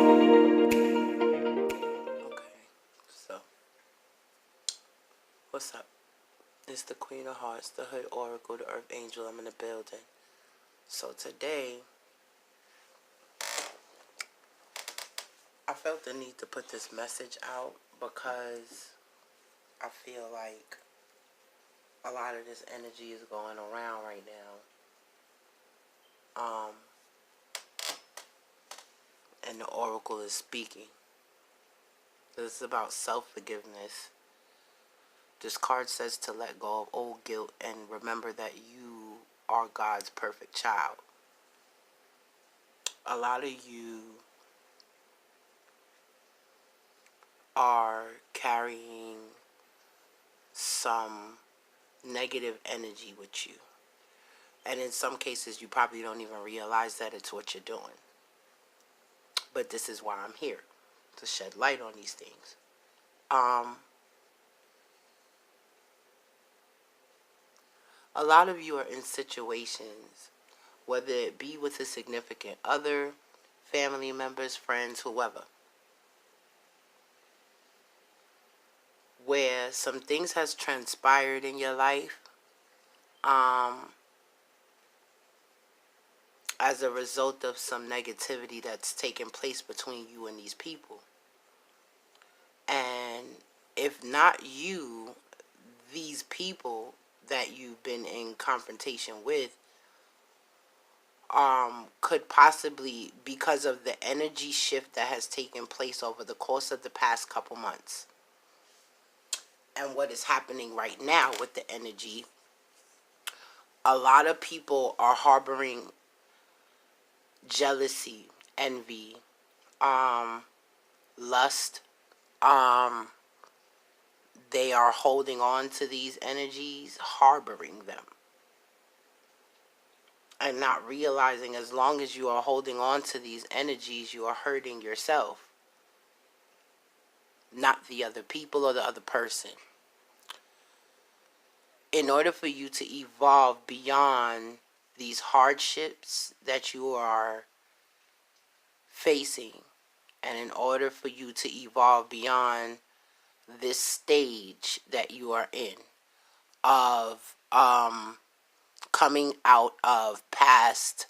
Okay, so what's up? It's the Queen of Hearts, the Hood Oracle, the Earth Angel. I'm in the building. So today, I felt the need to put this message out because I feel like a lot of this energy is going around right now. And the Oracle is speaking. This is about self-forgiveness. This card says to let go of old guilt and remember that you are God's perfect child. A lot of you are carrying some negative energy with you. And in some cases, you probably don't even realize that it's what you're doing. But this is why I'm here, to shed light on these things. A lot of you are in situations, whether it be with a significant other, family members, friends, whoever, where some things has transpired in your life as a result of some negativity that's taken place between you and these people. And if not you, these people that you've been in confrontation with could possibly, because of the energy shift that has taken place over the course of the past couple months and what is happening right now with the energy, a lot of people are harboring jealousy, envy, lust. They are holding on to these energies, harboring them, and not realizing as long as you are holding on to these energies, you are hurting yourself, not the other people or the other person. In order for you to evolve beyond these hardships that you are facing, and in order for you to evolve beyond this stage that you are in of coming out of past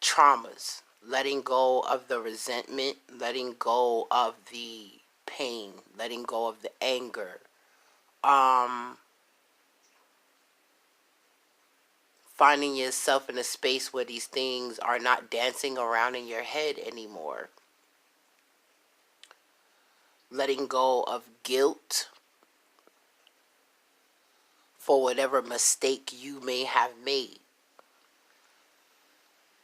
traumas, letting go of the resentment, letting go of the pain, letting go of the anger, finding yourself in a space where these things are not dancing around in your head anymore, letting go of guilt for whatever mistake you may have made.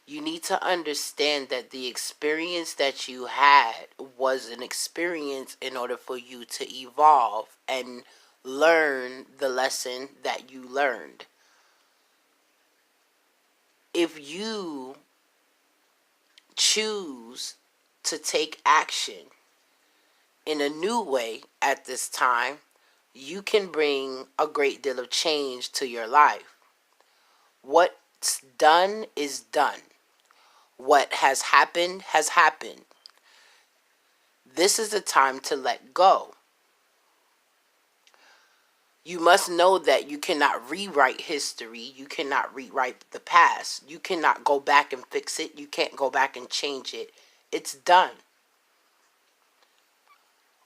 You need to understand that the experience that you had was an experience in order for you to evolve and learn the lesson that you learned. If you choose to take action in a new way at this time, you can bring a great deal of change to your life. What's done is done. What has happened has happened. This is the time to let go. You must know that you cannot rewrite history. You cannot rewrite the past. You cannot go back and fix it. You can't go back and change it. It's done.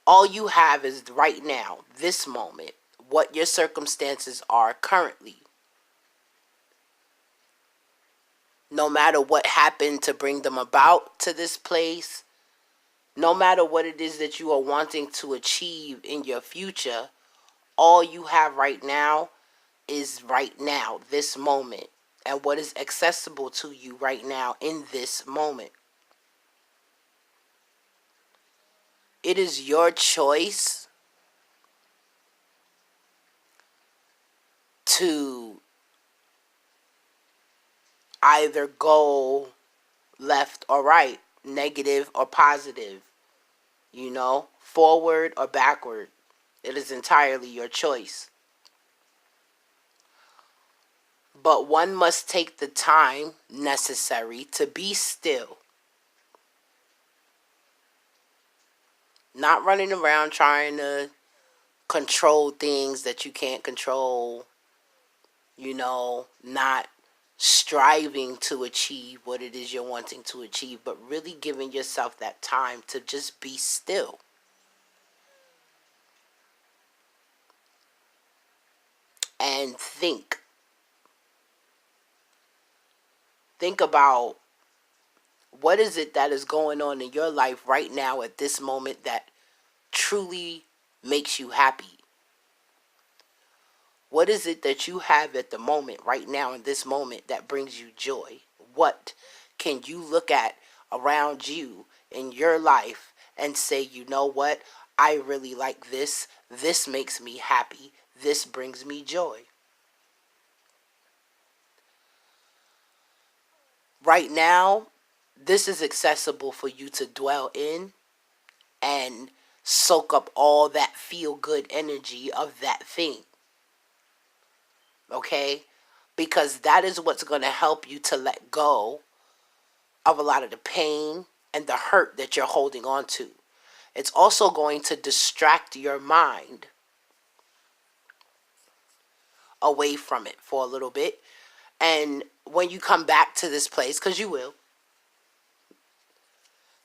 All you have is right now, this moment, what your circumstances are currently. No matter what happened to bring them about to this place, no matter what it is that you are wanting to achieve in your future, all you have right now is right now, this moment, and what is accessible to you right now in this moment. It is your choice to either go left or right, negative or positive, forward or backward. It is entirely your choice. But one must take the time necessary to be still Not running around trying to control things that you can't control, not striving to achieve what it is you're wanting to achieve, but really giving yourself that time to just be still. And think. Think about what is it that is going on in your life right now at this moment that truly makes you happy. What is it that you have at the moment right now in this moment that brings you joy? What can you look at around you in your life and say, you know what? I really like this. This makes me happy. This brings me joy. Right now, this is accessible for you to dwell in and soak up all that feel good energy of that thing. Okay? Because that is what's going to help you to let go of a lot of the pain and the hurt that you're holding on to. It's also going to distract your mind away from it for a little bit. And when you come back to this place, because you will,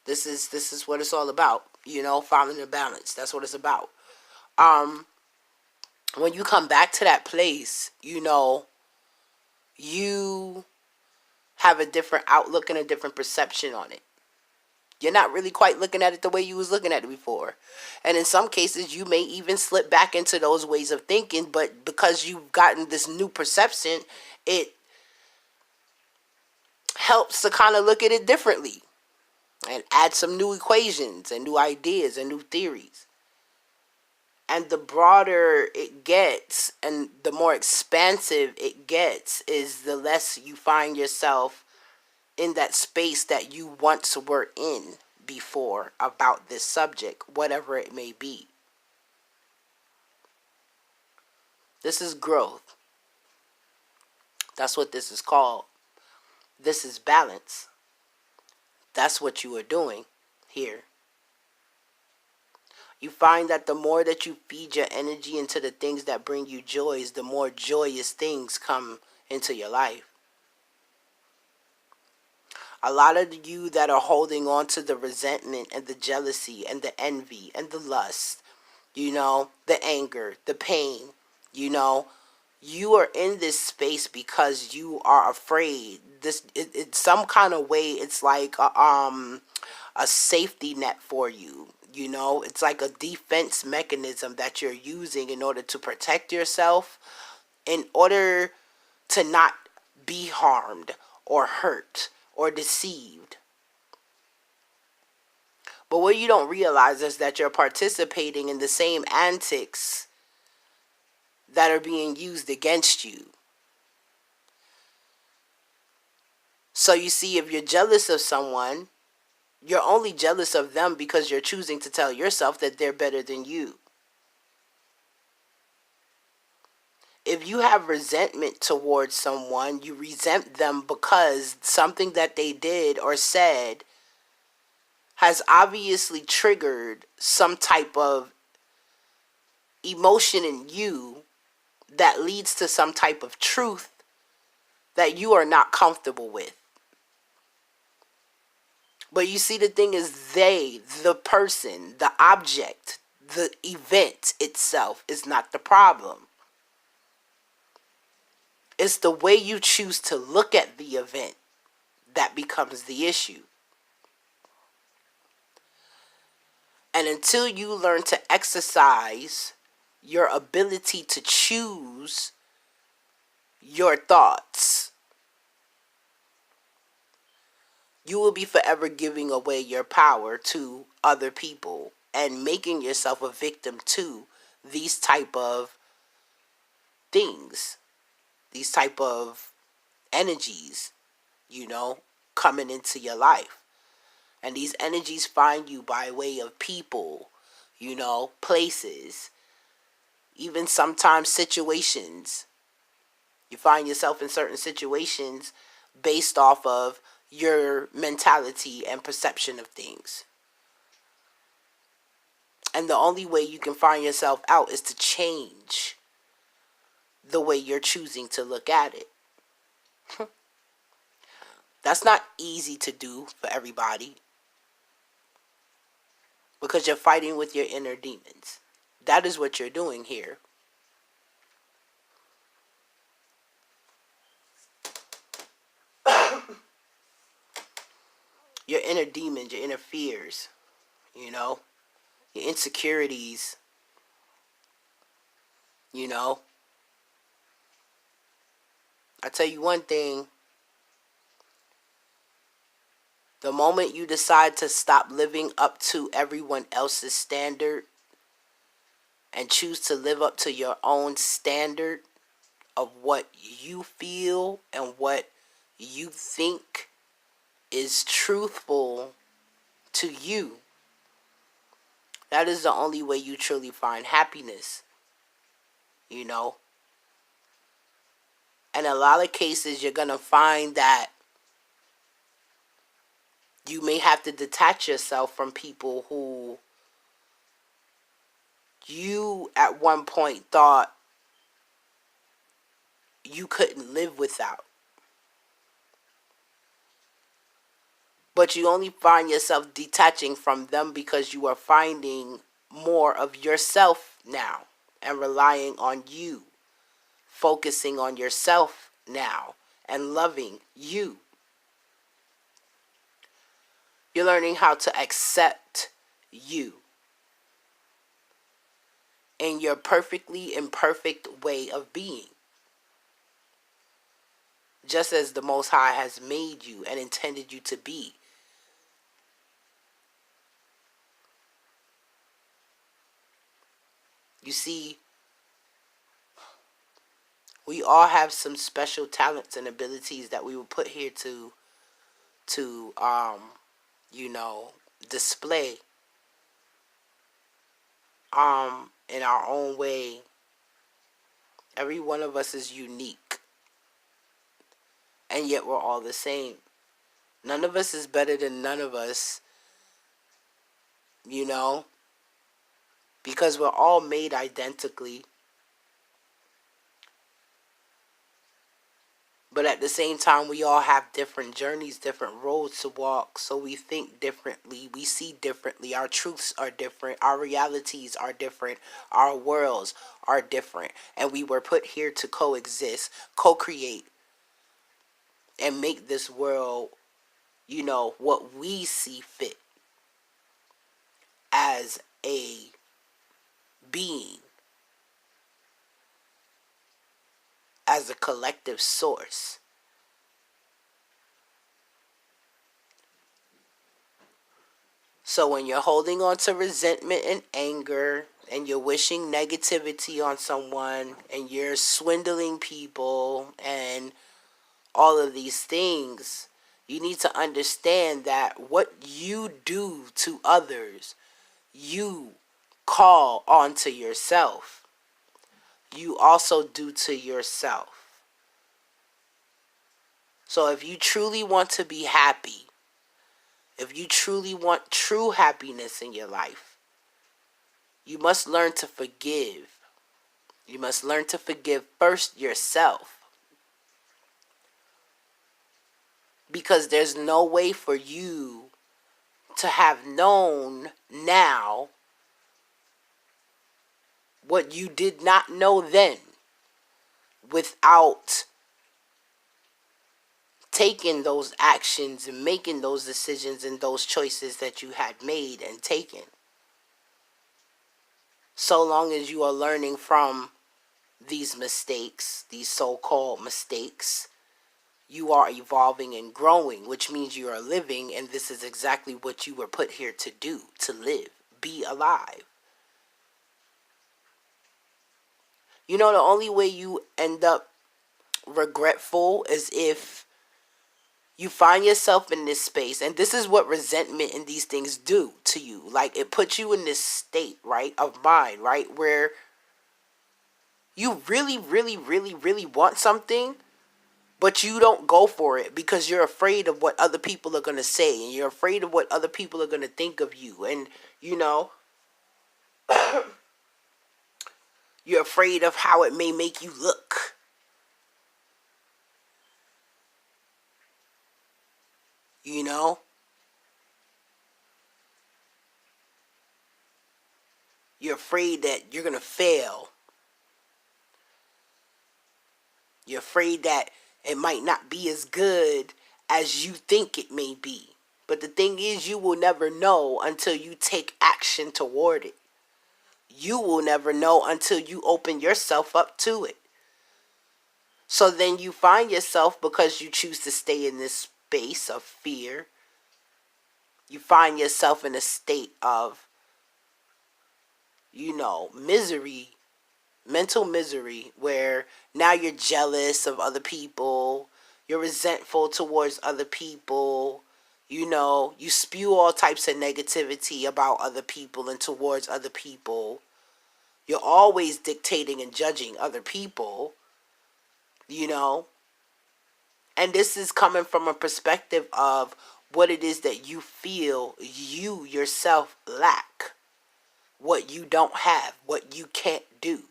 this is what it's all about, finding the balance. That's what it's about. When you come back to that place, you have a different outlook and a different perception on it. You're not really quite looking at it the way you was looking at it before. And in some cases, you may even slip back into those ways of thinking, but because you've gotten this new perception, it helps to kind of look at it differently and add some new equations and new ideas and new theories. And the broader it gets and the more expansive it gets is the less you find yourself in that space that you once were in before about this subject, whatever it may be. This is growth. That's what this is called. This is balance. That's what you are doing here. You find that the more that you feed your energy into the things that bring you joys, the more joyous things come into your life. A lot of you that are holding on to the resentment and the jealousy and the envy and the lust, the anger, the pain, you are in this space because you are afraid. It's some kind of way. It's like a safety net for you. It's like a defense mechanism that you're using in order to protect yourself, in order to not be harmed or hurt or deceived. But what you don't realize is that you're participating in the same antics that are being used against you. So you see, if you're jealous of someone, you're only jealous of them because you're choosing to tell yourself that they're better than you. If you have resentment towards someone, you resent them because something that they did or said has obviously triggered some type of emotion in you that leads to some type of truth that you are not comfortable with. But you see, the thing is, the person, the object, the event itself is not the problem. It's the way you choose to look at the event that becomes the issue. And until you learn to exercise your ability to choose your thoughts, you will be forever giving away your power to other people and making yourself a victim to these type of things, these type of energies, coming into your life. And these energies find you by way of people, places, even sometimes situations. You find yourself in certain situations based off of your mentality and perception of things. And the only way you can find yourself out is to change the way you're choosing to look at it. That's not easy to do for everybody because you're fighting with your inner demons. That is what you're doing here. Your inner demons, your inner fears, your insecurities, I tell you one thing, the moment you decide to stop living up to everyone else's standard and choose to live up to your own standard of what you feel and what you think is truthful to you, that is the only way you truly find happiness, And a lot of cases, you're going to find that you may have to detach yourself from people who you at one point thought you couldn't live without. But you only find yourself detaching from them because you are finding more of yourself now and relying on you, focusing on yourself now and loving you. You're learning how to accept you in your perfectly imperfect way of being, just as the Most High has made you and intended you to be. You see, we all have some special talents and abilities that we were put here to display in our own way. Every one of us is unique, and yet we're all the same. None of us is better than none of us, because we're all made identically. But at the same time, we all have different journeys, different roads to walk. So we think differently. We see differently. Our truths are different. Our realities are different. Our worlds are different. And we were put here to coexist, co-create, and make this world, what we see fit as a being, as a collective source. So when you're holding on to resentment and anger, and you're wishing negativity on someone, and you're swindling people, and all of these things, you need to understand that what you do to others, you call onto yourself. You also do to yourself. So if you truly want to be happy, if you truly want true happiness in your life, you must learn to forgive. You must learn to forgive first yourself. Because there's no way for you to have known now what you did not know then without taking those actions and making those decisions and those choices that you had made and taken. So long as you are learning from these mistakes, these so-called mistakes, you are evolving and growing, which means you are living, and this is exactly what you were put here to do, to live, be alive. The only way you end up regretful is if you find yourself in this space, and this is what resentment and these things do to you. Like, it puts you in this state, right, of mind, right, where you really, really, really, really want something, but you don't go for it because you're afraid of what other people are going to say, and you're afraid of what other people are going to think of you, and, You're afraid of how it may make you look. You know? You're afraid that you're going to fail. You're afraid that it might not be as good as you think it may be. But the thing is, you will never know until you take action toward it. You will never know until you open yourself up to it. So then you find yourself, because you choose to stay in this space of fear, you find yourself in a state of, misery, mental misery, where now you're jealous of other people, you're resentful towards other people, you spew all types of negativity about other people and towards other people. You're always dictating and judging other people, and this is coming from a perspective of what it is that you feel you yourself lack, what you don't have, what you can't do.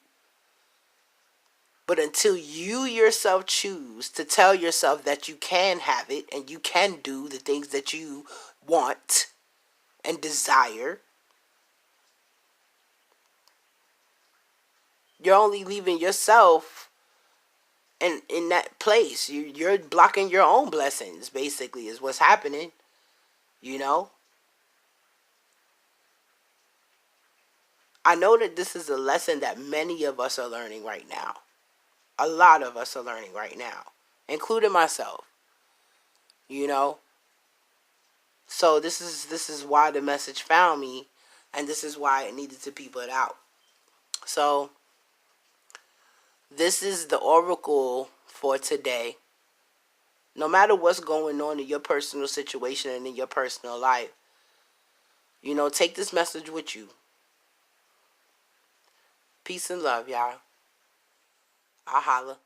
But until you yourself choose to tell yourself that you can have it and you can do the things that you want and desire, you're only leaving yourself in that place. You're blocking your own blessings, basically, is what's happening, I know that this is a lesson that many of us are learning right now. A lot of us are learning right now, including myself, you know. So this is why the message found me, and this is why it needed to be put out. So this is the oracle for today. No matter what's going on in your personal situation and in your personal life, take this message with you. Peace and love, y'all. I'll holla.